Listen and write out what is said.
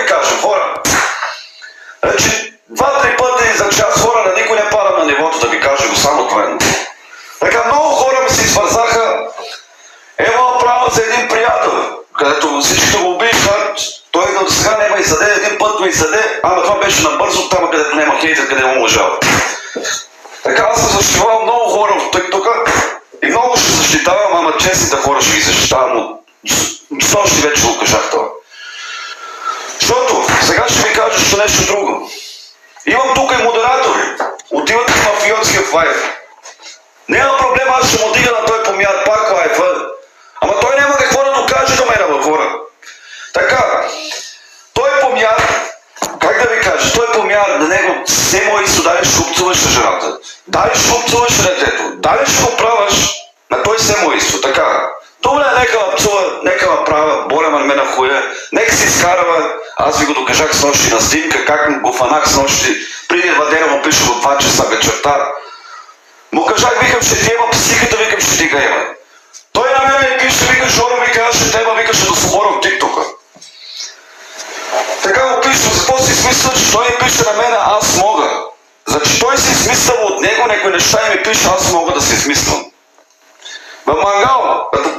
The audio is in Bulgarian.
ви кажа, хора? Значи, 2-3 пъти за час хора на никой не пада на нивото, да ви кажа го само това. Така много хора ми се извързаха. Ева права за един приятел, където всичките го обичат. Той до сега не ме издаде, един път ме издаде, ама това беше набързо, там където няма хейтер, къде му уважава. Така аз съм защитавал много хора в тук и много ще защитавам, ама честните хора ще ги защитавам. С още вече го кажах това. Защото сега ще ви кажа ще нещо друго. Имам тук и модератори. Отиват в мафиотския лайф. Няма проблем, аз ще му дига на той помяр пак лайфа. Ама той няма какво да докаже до мене, хора. Така, той помяр, как да ви кажа, той помяр на него все му исто, дали ще купцуваш на жената, дали ще купцуваш на детето, дали ще го праваш, на той все му исто, така. Добре, нека ме пцува, нека ме права, боля ме на хуя, нека си изкарва, аз ви го докажах с нощи на снимка, как го фанах с нощи, преди 2 дена му пише от 2 часа вечерта. Му кажах, викам, ще ти ема психиката, викам, ще ти га ема. Той на мен ми пише, вика, Жоро, вика, аз ще те ема, вика, ще да съборя от тиктока. Така му пише, за какво си смисъл, че той ми пише на мен, аз мога. Значи той си измислял от него някои неща и ми пише, аз мога да си измислям. В мангал, като